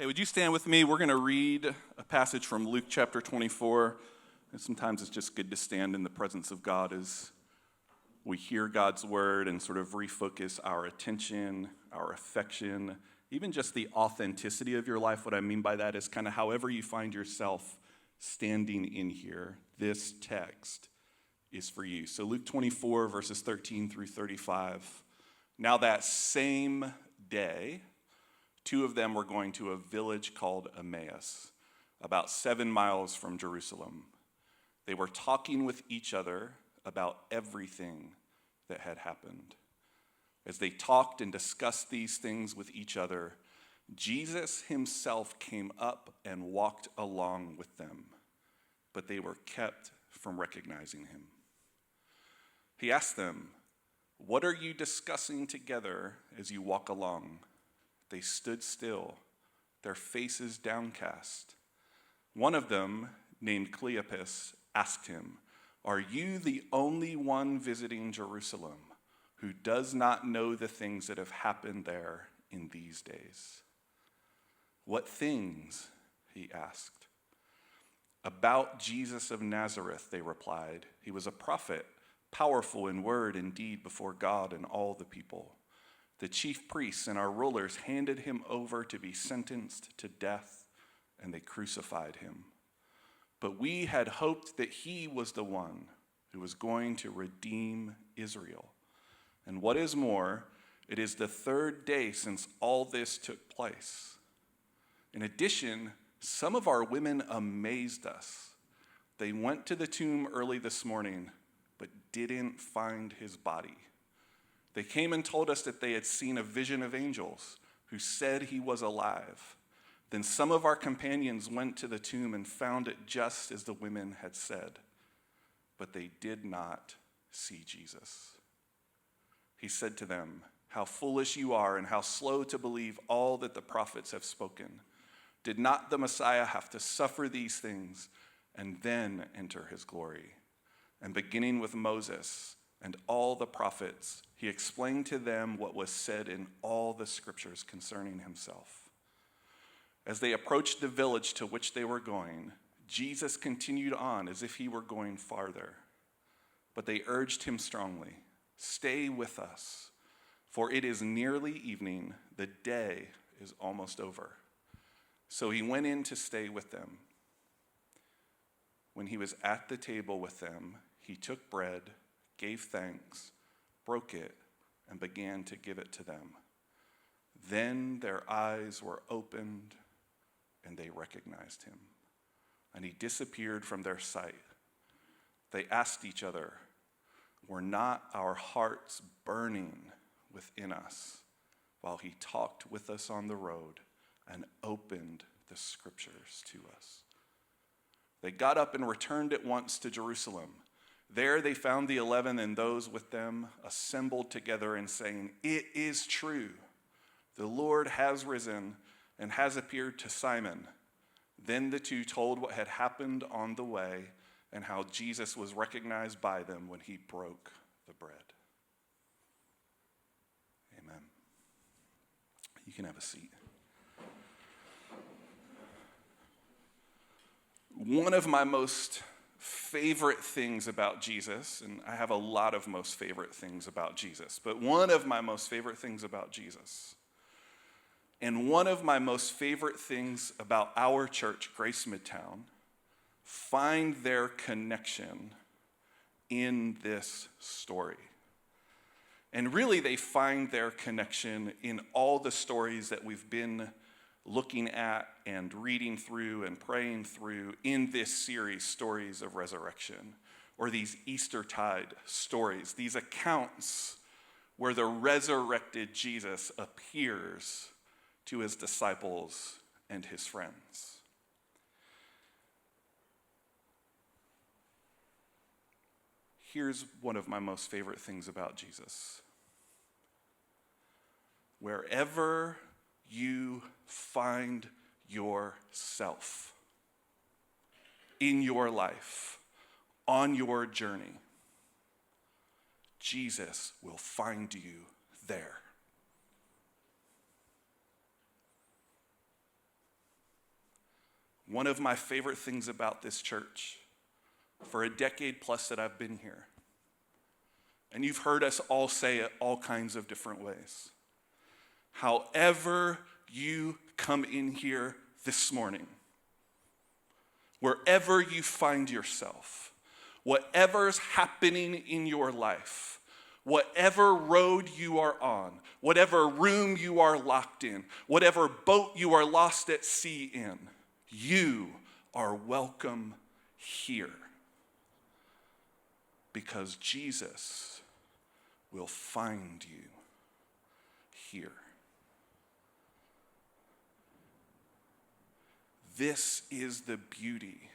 Hey, would you stand with me? We're going to read a passage from Luke chapter 24. And sometimes it's just good to stand in the presence of God as we hear God's word and sort of refocus our attention, our affection, even just the authenticity of your life. What I mean by that is kind of however you find yourself standing in here, this text is for you. So Luke 24, verses 13 through 35. Now that same day, two of them were going to a village called Emmaus, about 7 miles from Jerusalem. They were talking with each other about everything that had happened. As they talked and discussed these things with each other, Jesus himself came up and walked along with them, but they were kept from recognizing him. He asked them, "What are you discussing together as you walk along?" They stood still, their faces downcast. One of them, named Cleopas, asked him, "Are you the only one visiting Jerusalem who does not know the things that have happened there in these days?" "What things?" he asked. "About Jesus of Nazareth," they replied. "He was a prophet, powerful in word and deed before God and all the people. The chief priests and our rulers handed him over to be sentenced to death, and they crucified him. But we had hoped that he was the one who was going to redeem Israel. And what is more, it is the third day since all this took place. In addition, some of our women amazed us. They went to the tomb early this morning, but didn't find his body. They came and told us that they had seen a vision of angels who said he was alive. Then some of our companions went to the tomb and found it just as the women had said, but they did not see Jesus." He said to them, "How foolish you are and how slow to believe all that the prophets have spoken. Did not the Messiah have to suffer these things and then enter his glory?" And beginning with Moses and all the prophets, he explained to them what was said in all the scriptures concerning himself. As they approached the village to which they were going, Jesus continued on as if he were going farther. But they urged him strongly, "Stay with us, for it is nearly evening. The day is almost over." So he went in to stay with them. When he was at the table with them, he took bread, gave thanks, broke it, and began to give it to them. Then their eyes were opened, and they recognized him, and he disappeared from their sight. They asked each other, "Were not our hearts burning within us while he talked with us on the road and opened the scriptures to us?" They got up and returned at once to Jerusalem. There they found the 11 and those with them assembled together and saying, "It is true. The Lord has risen and has appeared to Simon." Then the two told what had happened on the way and how Jesus was recognized by them when he broke the bread. Amen. You can have a seat. One of my most favorite things about Jesus, and I have a lot of most favorite things about Jesus, but one of my most favorite things about Jesus, and one of my most favorite things about our church, Grace Midtown, find their connection in this story. And really, they find their connection in all the stories that we've been looking at and reading through and praying through in this series, Stories of Resurrection, or these Eastertide stories, these accounts where the resurrected Jesus appears to his disciples and his friends. Here's one of my most favorite things about Jesus. Wherever you find yourself in your life, on your journey, Jesus will find you there. one of my favorite things about this church for a decade plus that I've been here, and you've heard us all say it all kinds of different ways. However you come in here this morning, wherever you find yourself, whatever's happening in your life, whatever road you are on, whatever room you are locked in, whatever boat you are lost at sea in, you are welcome here. Because Jesus will find you here. This is the beauty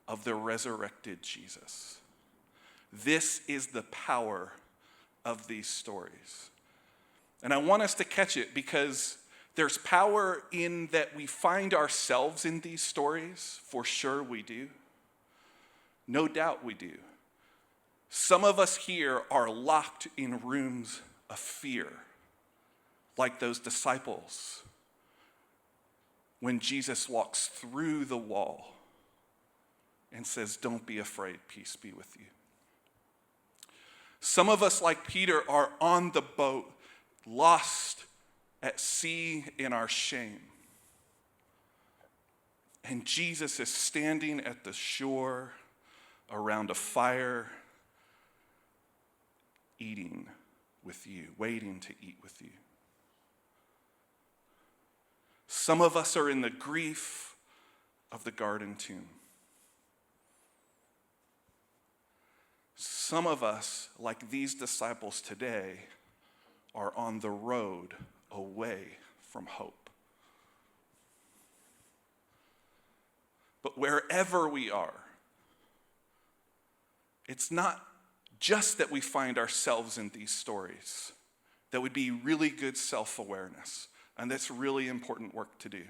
of the resurrected Jesus. This is the power of these stories. And I want us to catch it because there's power in that we find ourselves in these stories. For sure we do. No doubt we do. Some of us here are locked in rooms of fear, like those disciples when Jesus walks through the wall and says, "Don't be afraid, peace be with you." Some of us, like Peter, are on the boat, lost at sea in our shame. And Jesus is standing at the shore around a fire, eating with you, waiting to eat with you. Some of us are in the grief of the garden tomb. Some of us, like these disciples today, are on the road away from hope. But wherever we are, it's not just that we find ourselves in these stories. That would be really good self-awareness, and that's really important work to do.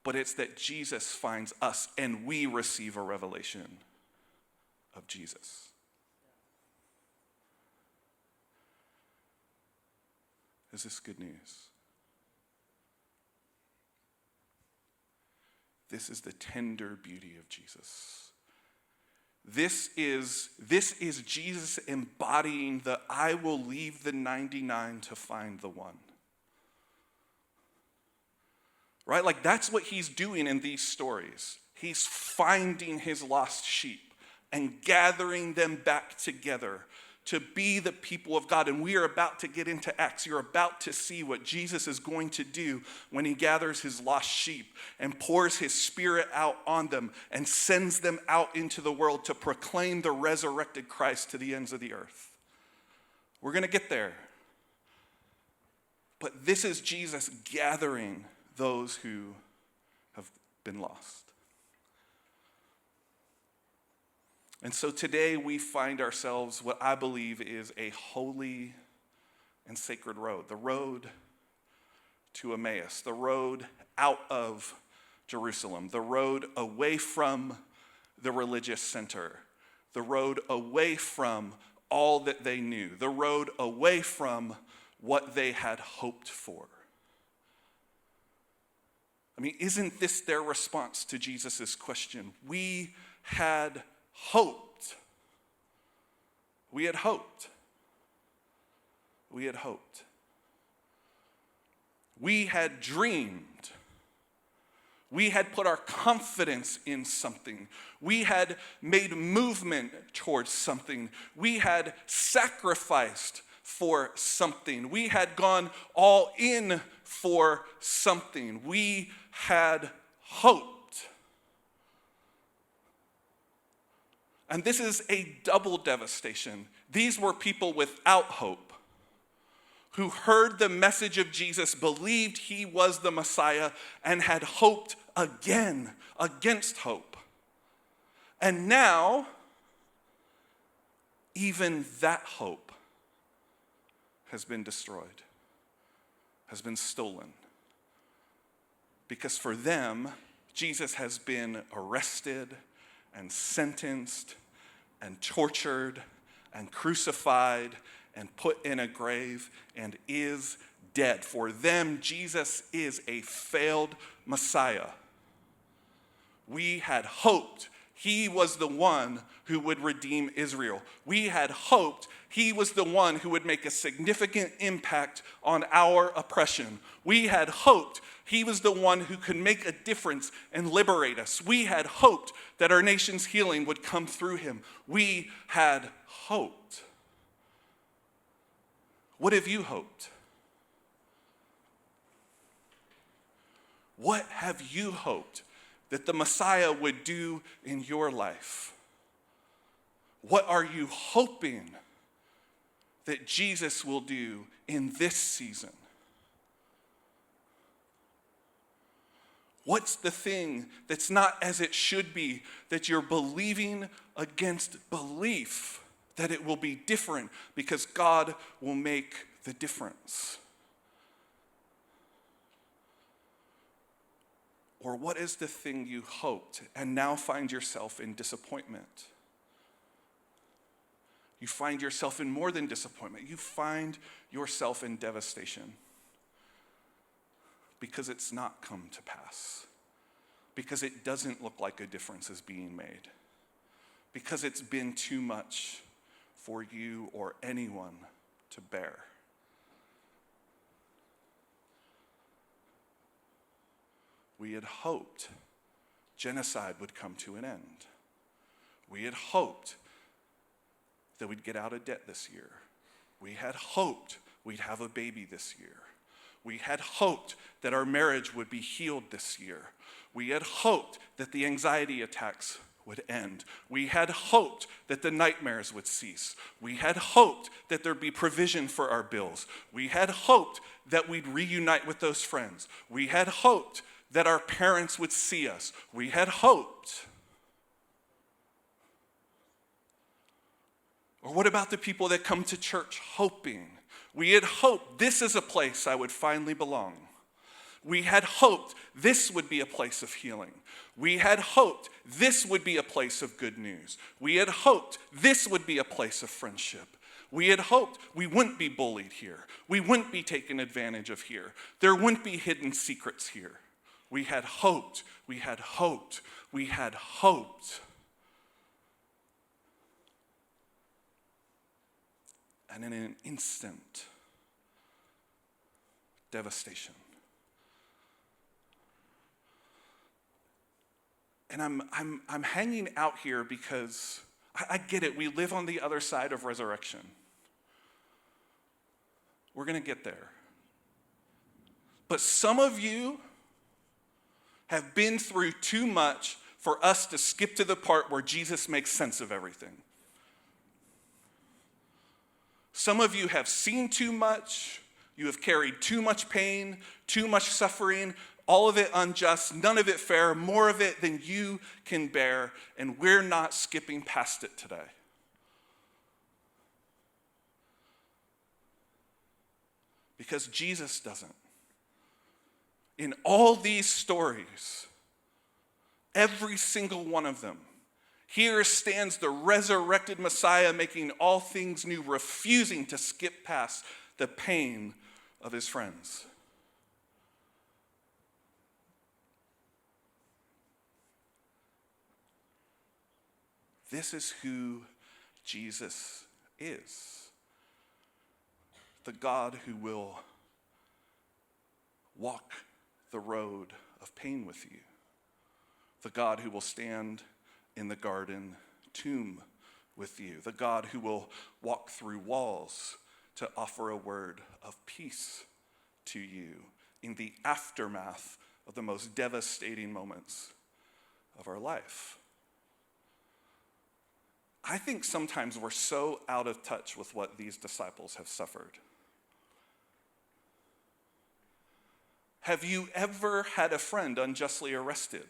But it's that Jesus finds us and we receive a revelation of Jesus. Is this good news? This is the tender beauty of Jesus. This is Jesus embodying the "I will leave the 99 to find the one." Right? Like that's what he's doing in these stories. He's finding his lost sheep and gathering them back together to be the people of God. And we are about to get into Acts. You're about to see what Jesus is going to do when he gathers his lost sheep and pours his Spirit out on them and sends them out into the world to proclaim the resurrected Christ to the ends of the earth. We're going to get there. But this is Jesus gathering those who have been lost. And so today we find ourselves what I believe is a holy and sacred road. The road to Emmaus, the road out of Jerusalem, the road away from the religious center, the road away from all that they knew, the road away from what they had hoped for. I mean, isn't this their response to Jesus' question? We had hoped. We had hoped. We had hoped. We had dreamed. We had put our confidence in something. We had made movement towards something. We had sacrificed for something. We had gone all in for something. We had hoped. And this is a double devastation. These were people without hope who heard the message of Jesus, believed he was the Messiah, and had hoped again against hope. And now, even that hope has been destroyed, has been stolen. Because for them, Jesus has been arrested and sentenced and tortured and crucified and put in a grave and is dead. For them, Jesus is a failed Messiah. We had hoped he was the one who would redeem Israel. We had hoped he was the one who would make a significant impact on our oppression. We had hoped he was the one who could make a difference and liberate us. We had hoped that our nation's healing would come through him. We had hoped. What have you hoped? What have you hoped that the Messiah would do in your life? What are you hoping that Jesus will do in this season? What's the thing that's not as it should be that you're believing against belief that it will be different because God will make the difference? Or what is the thing you hoped and now find yourself in disappointment? You find yourself in more than disappointment. You find yourself in devastation because it's not come to pass, because it doesn't look like a difference is being made, because it's been too much for you or anyone to bear. We had hoped genocide would come to an end. We had hoped that we'd get out of debt this year. We had hoped we'd have a baby this year. We had hoped that our marriage would be healed this year. We had hoped that the anxiety attacks would end. We had hoped that the nightmares would cease. We had hoped that there'd be provision for our bills. We had hoped that we'd reunite with those friends. We had hoped that our parents would see us. We had hoped. Or what about the people that come to church hoping? We had hoped this is a place I would finally belong. We had hoped this would be a place of healing. We had hoped this would be a place of good news. We had hoped this would be a place of friendship. We had hoped we wouldn't be bullied here. We wouldn't be taken advantage of here. There wouldn't be hidden secrets here. We had hoped, we had hoped, we had hoped. And in an instant, devastation. And I'm hanging out here because I get it. We live on the other side of resurrection. We're going to get there. But some of you have been through too much for us to skip to the part where Jesus makes sense of everything. Some of you have seen too much. You have carried too much pain, too much suffering, all of it unjust, none of it fair, more of it than you can bear, and we're not skipping past it today. Because Jesus doesn't. In all these stories, every single one of them, here stands the resurrected Messiah making all things new, refusing to skip past the pain of his friends. This is who Jesus is. The God who will walk the road of pain with you. The God who will stand in the garden tomb with you. The God who will walk through walls to offer a word of peace to you in the aftermath of the most devastating moments of our life. I think sometimes we're so out of touch with what these disciples have suffered. Have you ever had a friend unjustly arrested?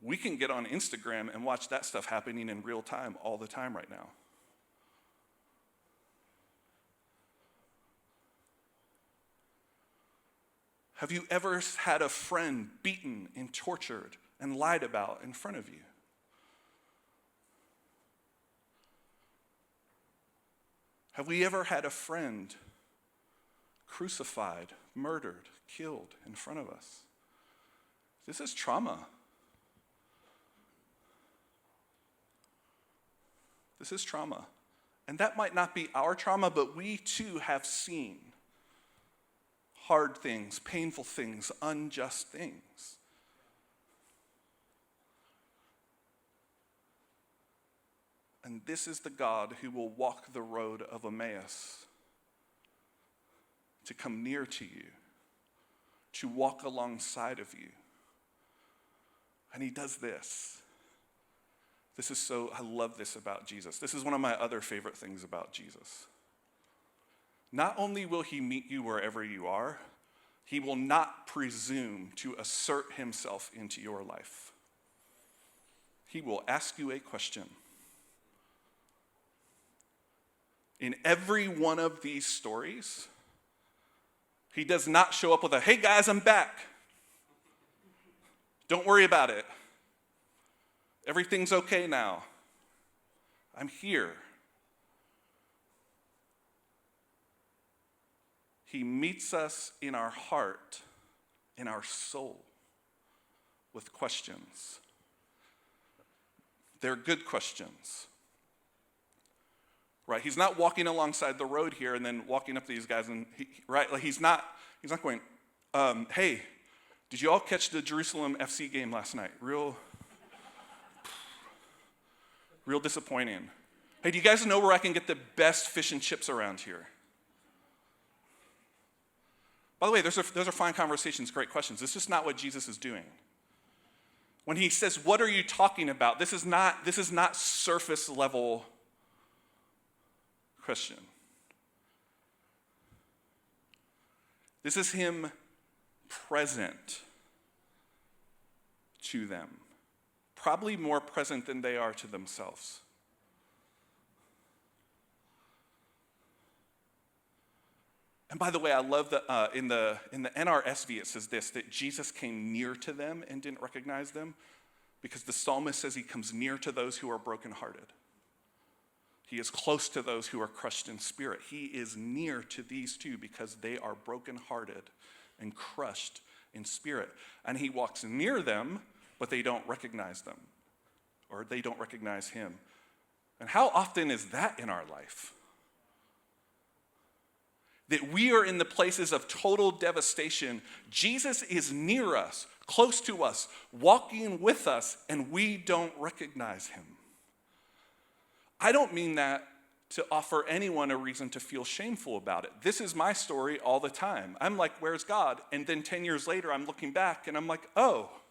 We can get on Instagram and watch that stuff happening in real time all the time right now. Have you ever had a friend beaten and tortured and lied about in front of you? Have we ever had a friend crucified, murdered, killed in front of us? This is trauma. This is trauma. And that might not be our trauma, but we too have seen hard things, painful things, unjust things. And this is the God who will walk the road of Emmaus to come near to you, to walk alongside of you. And he does this. I love this about Jesus. This is one of my other favorite things about Jesus. Not only will he meet you wherever you are, he will not presume to assert himself into your life. He will ask you a question. In every one of these stories, he does not show up with a, "Hey guys, I'm back. Don't worry about it. Everything's okay now. I'm here." He meets us in our heart, in our soul, with questions. They're good questions. Right? He's not walking alongside the road here and then walking up to these guys and he's not going, "Hey, did you all catch the Jerusalem FC game last night? Real disappointing. Hey, do you guys know where I can get the best fish and chips around here?" By the way, those are fine conversations, great questions. It's just not what Jesus is doing. When he says, "What are you talking about?" This is not surface level Christian. This is him present to them, probably more present than they are to themselves. And by the way, I love that in the NRSV it says this, that Jesus came near to them and didn't recognize them, because the psalmist says he comes near to those who are brokenhearted. He is close to those who are crushed in spirit. He is near to these two because they are brokenhearted and crushed in spirit. And he walks near them, but they don't recognize them, or they don't recognize him. And how often is that in our life? That we are in the places of total devastation. Jesus is near us, close to us, walking with us, and we don't recognize him. I don't mean that to offer anyone a reason to feel shameful about it. This is my story all the time. I'm like, "Where's God?" And then 10 years later, I'm looking back and I'm like, "Oh,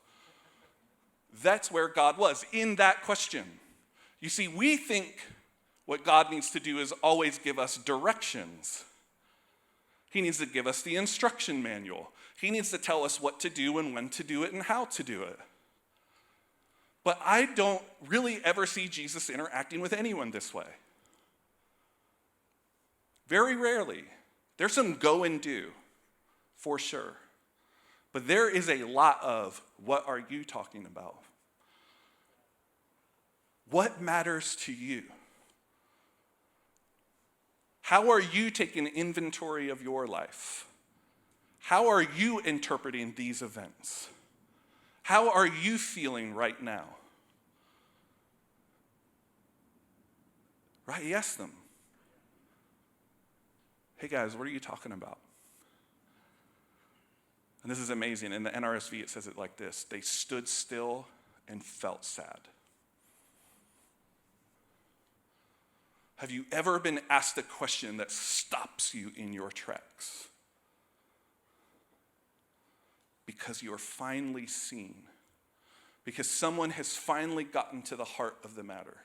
that's where God was," in that question. You see, we think what God needs to do is always give us directions. He needs to give us the instruction manual. He needs to tell us what to do and when to do it and how to do it. But I don't really ever see Jesus interacting with anyone this way. Very rarely. There's some go and do, for sure. But there is a lot of, "What are you talking about? What matters to you? How are you taking inventory of your life? How are you interpreting these events? How are you feeling right now?" Right? He asked them, "Hey guys, what are you talking about?" And this is amazing. In the NRSV, it says it like this: "They stood still and felt sad." Have you ever been asked a question that stops you in your tracks? Because you're finally seen. Because someone has finally gotten to the heart of the matter.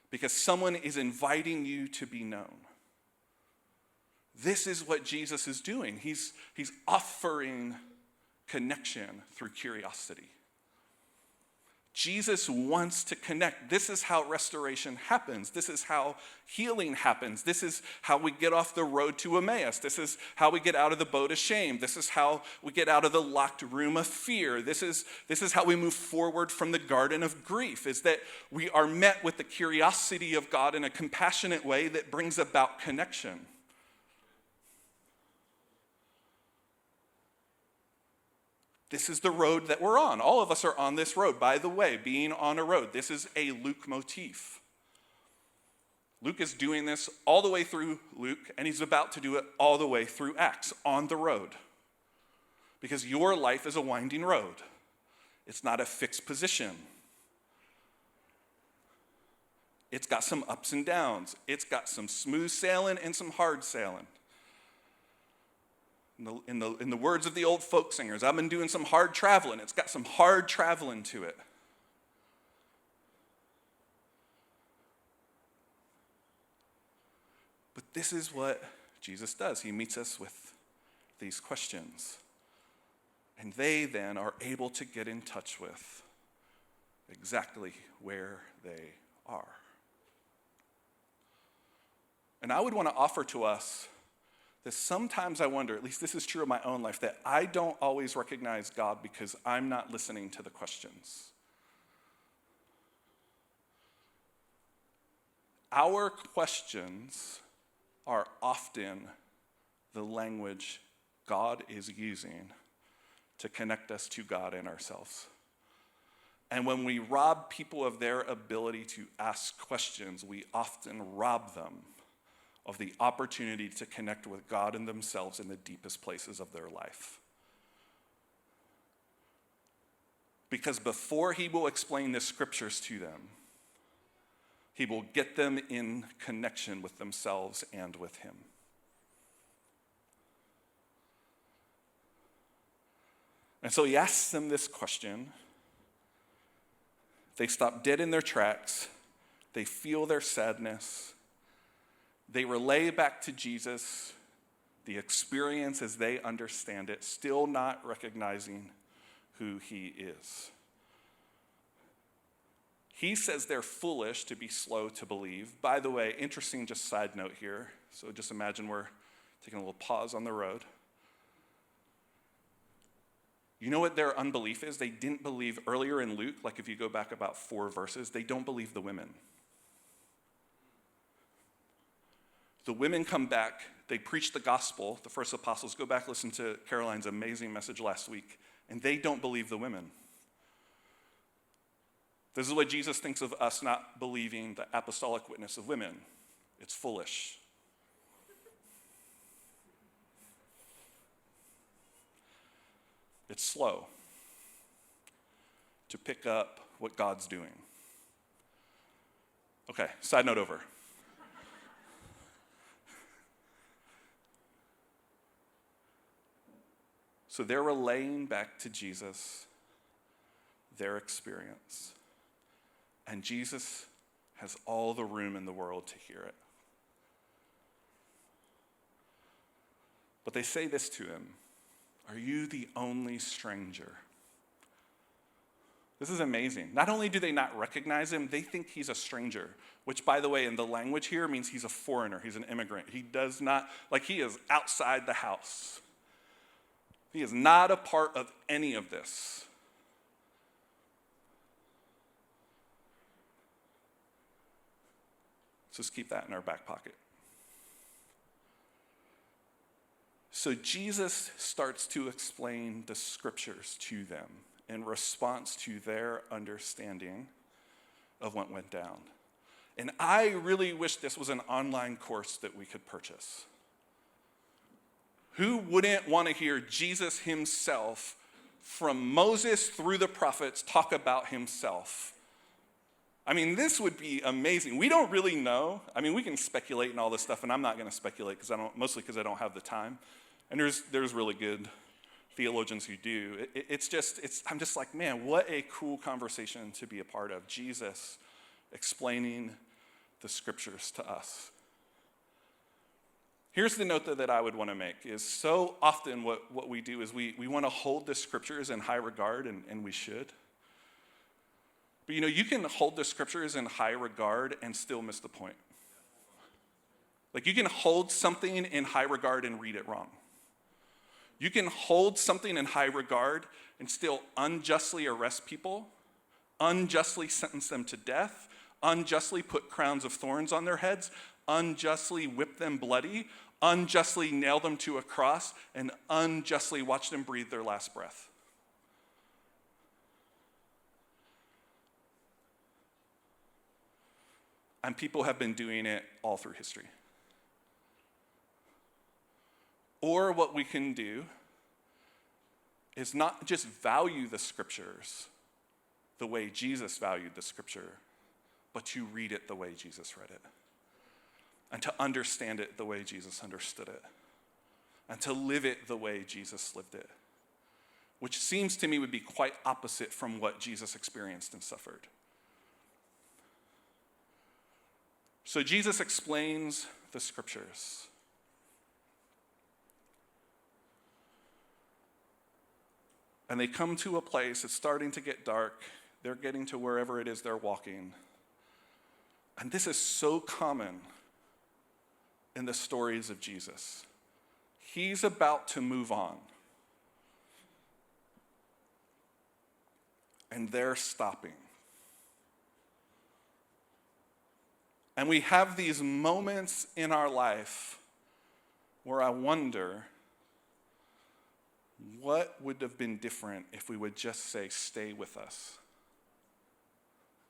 Because someone is inviting you to be known. This is what Jesus is doing. He's offering connection through curiosity. Jesus wants to connect. This is how restoration happens. This is how healing happens. This is how we get off the road to Emmaus. This is how we get out of the boat of shame. This is how we get out of the locked room of fear. This is how we move forward from the garden of grief, is that we are met with the curiosity of God in a compassionate way that brings about connection. This is the road that we're on. All of us are on this road. By the way, being on a road, this is a Luke motif. Luke is doing this all the way through Luke, and he's about to do it all the way through Acts, on the road. Because your life is a winding road. It's not a fixed position. It's got some ups and downs. It's got some smooth sailing and some hard sailing. In the words of the old folk singers, I've been doing some hard traveling. It's got some hard traveling to it. But this is what Jesus does. He meets us with these questions. And they then are able to get in touch with exactly where they are. And I would want to offer to us that sometimes I wonder, at least this is true of my own life, that I don't always recognize God because I'm not listening to the questions. Our questions are often the language God is using to connect us to God and ourselves. And when we rob people of their ability to ask questions, we often rob them of the opportunity to connect with God and themselves in the deepest places of their life. Because before he will explain the scriptures to them, he will get them in connection with themselves and with him. And so he asks them this question. They stop dead in their tracks. They feel their sadness. They relay back to Jesus the experience as they understand it, still not recognizing who he is. He says they're foolish to be slow to believe. By the way, interesting just side note here. So just imagine we're taking a little pause on the road. You know what their unbelief is? They didn't believe earlier in Luke, like if you go back about 4 verses, they don't believe the women. The women come back, they preach the gospel, the first apostles. Go back, listen to Caroline's amazing message last week, and they don't believe the women. This is what Jesus thinks of us not believing the apostolic witness of women. It's foolish. It's slow to pick up what God's doing. Okay, side note over. So they're relaying back to Jesus their experience. And Jesus has all the room in the world to hear it. But they say this to him, "Are you the only stranger?" This is amazing. Not only do they not recognize him, they think he's a stranger, which, by the way, in the language here means he's a foreigner. He's an immigrant. He does not, he is outside the house. He is not a part of any of this. So just keep that in our back pocket. So Jesus starts to explain the scriptures to them in response to their understanding of what went down. And I really wish this was an online course that we could purchase. Who wouldn't want to hear Jesus himself, from Moses through the prophets, talk about himself? I mean, this would be amazing. We don't really know. I mean, we can speculate and all this stuff, and I'm not going to speculate mostly because I don't have the time. And there's really good theologians who do. I'm just like, man, what a cool conversation to be a part of. Jesus explaining the scriptures to us. Here's the note that I would want to make, is so often what we do is we want to hold the scriptures in high regard, and we should. But you can hold the scriptures in high regard and still miss the point. Like you can hold something in high regard and read it wrong. You can hold something in high regard and still unjustly arrest people, unjustly sentence them to death, unjustly put crowns of thorns on their heads, unjustly whip them bloody, unjustly nail them to a cross, and unjustly watch them breathe their last breath. And people have been doing it all through history. Or what we can do is not just value the scriptures the way Jesus valued the scripture, but to read it the way Jesus read it, and to understand it the way Jesus understood it, and to live it the way Jesus lived it, which seems to me would be quite opposite from what Jesus experienced and suffered. So Jesus explains the scriptures. And they come to a place, it's starting to get dark. They're getting to wherever it is they're walking. And this is so common in the stories of Jesus. He's about to move on. And they're stopping. And we have these moments in our life where I wonder, what would have been different if we would just say, stay with us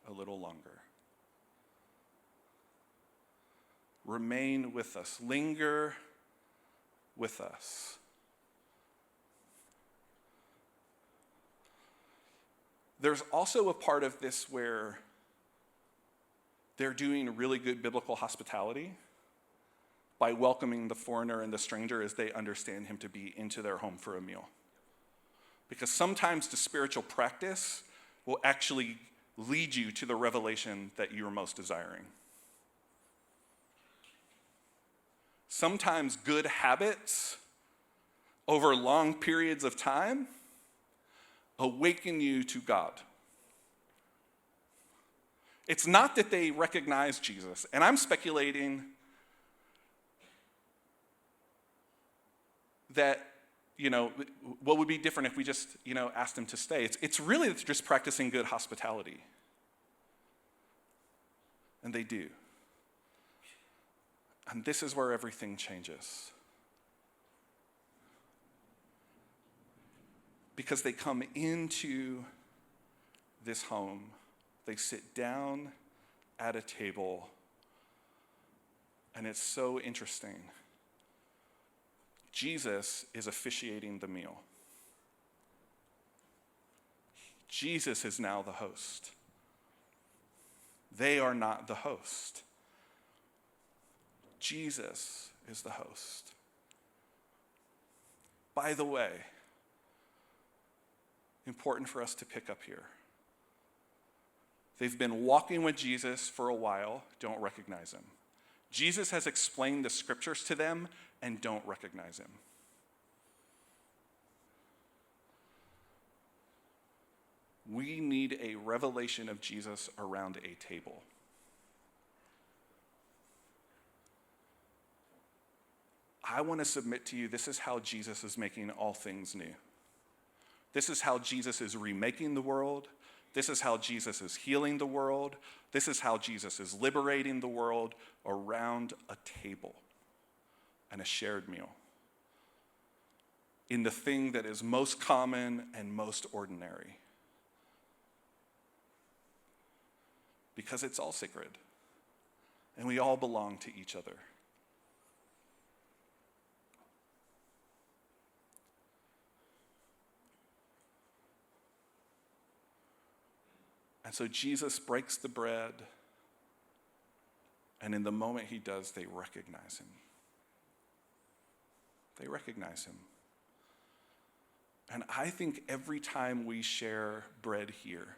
a little longer? Remain with us. Linger with us. There's also a part of this where they're doing really good biblical hospitality by welcoming the foreigner and the stranger as they understand him to be into their home for a meal. Because sometimes the spiritual practice will actually lead you to the revelation that you're most desiring. Sometimes good habits over long periods of time awaken you to God. It's not that they recognize Jesus, and I'm speculating that, what would be different if we just, asked them to stay? It's really just practicing good hospitality. And they do. And this is where everything changes. Because they come into this home, they sit down at a table, and it's so interesting. Jesus is officiating the meal. Jesus is now the host. They are not the host. Jesus is the host. By the way, important for us to pick up here. They've been walking with Jesus for a while, don't recognize him. Jesus has explained the scriptures to them and don't recognize him. We need a revelation of Jesus around a table. I want to submit to you, this is how Jesus is making all things new. This is how Jesus is remaking the world. This is how Jesus is healing the world. This is how Jesus is liberating the world around a table and a shared meal. In the thing that is most common and most ordinary. Because it's all sacred. And we all belong to each other. And so Jesus breaks the bread, and in the moment he does, they recognize him. They recognize him. And I think every time we share bread here,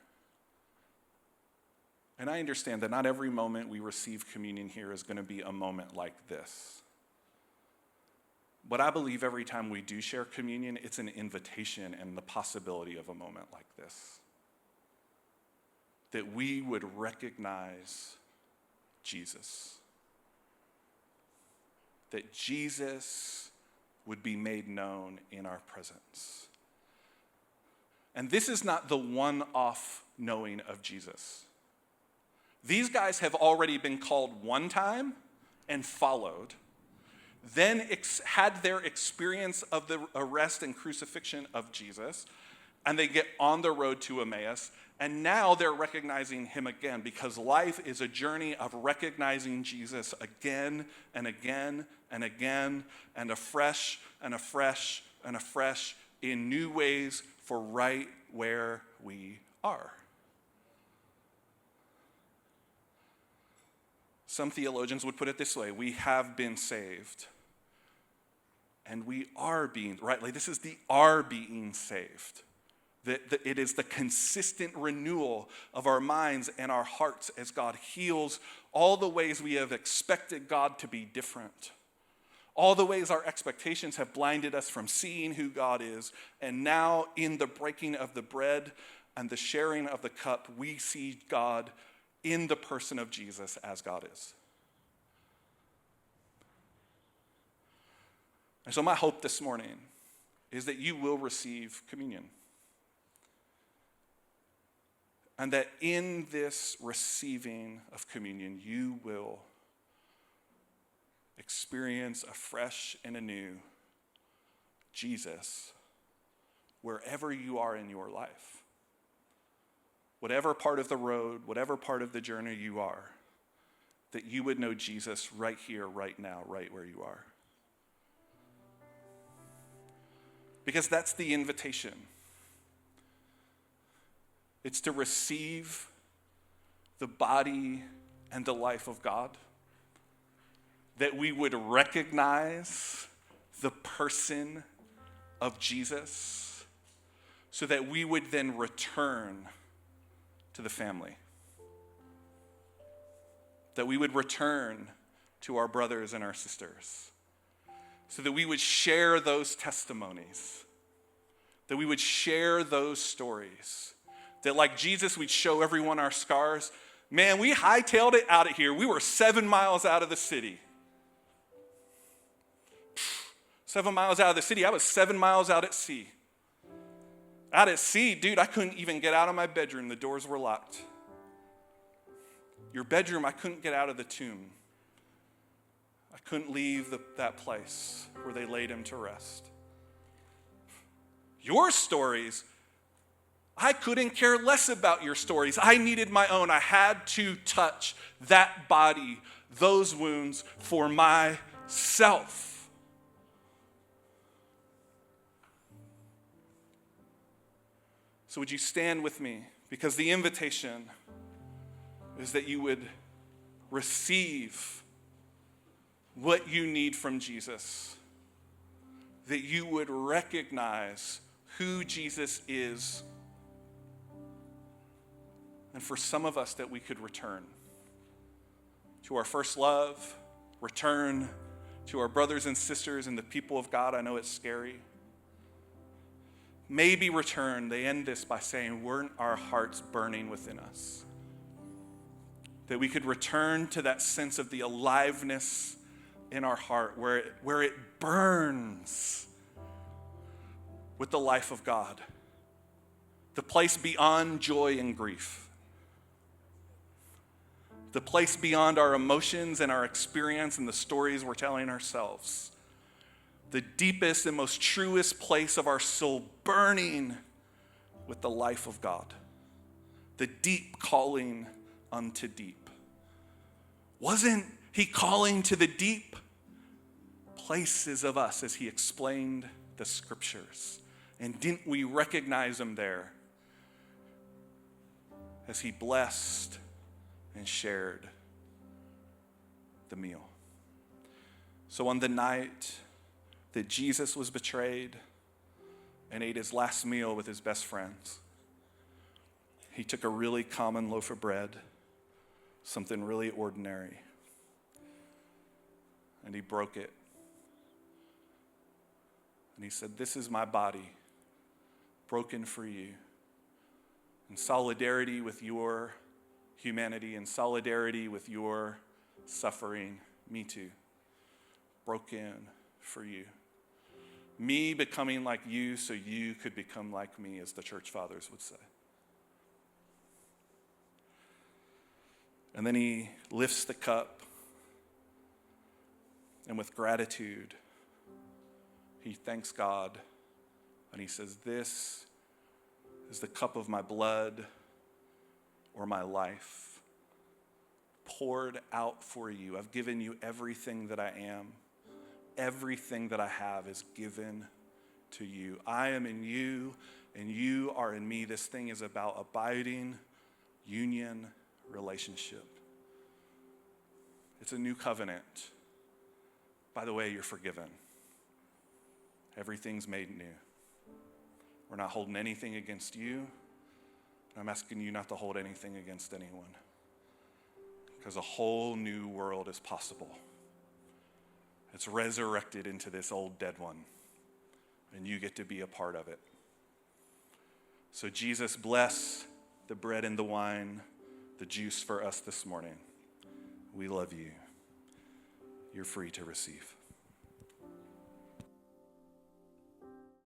and I understand that not every moment we receive communion here is going to be a moment like this. But I believe every time we do share communion, it's an invitation and the possibility of a moment like this. that we would recognize Jesus. That Jesus would be made known in our presence. And this is not the one-off knowing of Jesus. These guys have already been called one time and followed, then had their experience of the arrest and crucifixion of Jesus, and they get on the road to Emmaus, and now they're recognizing him again, because life is a journey of recognizing Jesus again and again and again and afresh and afresh and afresh in new ways for right where we are. Some theologians would put it this way: we have been saved. And we are being, right? Like, this is the are being saved. It is the consistent renewal of our minds and our hearts as God heals all the ways we have expected God to be different. All the ways our expectations have blinded us from seeing who God is. And now in the breaking of the bread and the sharing of the cup, we see God in the person of Jesus as God is. And so my hope this morning is that you will receive communion. And that in this receiving of communion, you will experience afresh and anew Jesus wherever you are in your life. Whatever part of the road, whatever part of the journey you are, that you would know Jesus right here, right now, right where you are. Because that's the invitation. It's to receive the body and the life of God. That we would recognize the person of Jesus, so that we would then return to the family. That we would return to our brothers and our sisters. So that we would share those testimonies. That we would share those stories. That like Jesus, we'd show everyone our scars. Man, we hightailed it out of here. We were 7 miles out of the city. 7 miles out of the city. I was 7 miles out at sea. Out at sea, dude, I couldn't even get out of my bedroom. The doors were locked. Your bedroom, I couldn't get out of the tomb. I couldn't leave that place where they laid him to rest. Your stories, I couldn't care less about your stories. I needed my own. I had to touch that body, those wounds for myself. So would you stand with me? Because the invitation is that you would receive what you need from Jesus. That you would recognize who Jesus is. And for some of us, that we could return to our first love, return to our brothers and sisters and the people of God. I know it's scary. Maybe return. They end this by saying, weren't our hearts burning within us? That we could return to that sense of the aliveness in our heart where it burns with the life of God. The place beyond joy and grief. The place beyond our emotions and our experience and the stories we're telling ourselves. The deepest and most truest place of our soul burning with the life of God. The deep calling unto deep. Wasn't he calling to the deep places of us as he explained the scriptures? And didn't we recognize him there as he blessed and shared the meal? So on the night that Jesus was betrayed and ate his last meal with his best friends, he took a really common loaf of bread, something really ordinary, and he broke it. And he said, "This is my body, broken for you, in solidarity with your humanity in solidarity with your suffering. Me too. Broken for you. Me becoming like you so you could become like me, as the church fathers would say. And then he lifts the cup, and with gratitude, he thanks God, and he says, "This is the cup of my blood or my life, poured out for you. I've given you everything that I am. Everything that I have is given to you. I am in you, and you are in me." This thing is about abiding union relationship. It's a new covenant. By the way, you're forgiven. Everything's made new. We're not holding anything against you. I'm asking you not to hold anything against anyone, because a whole new world is possible. It's resurrected into this old dead one, and you get to be a part of it. So Jesus, bless the bread and the wine, the juice for us this morning. We love you. You're free to receive.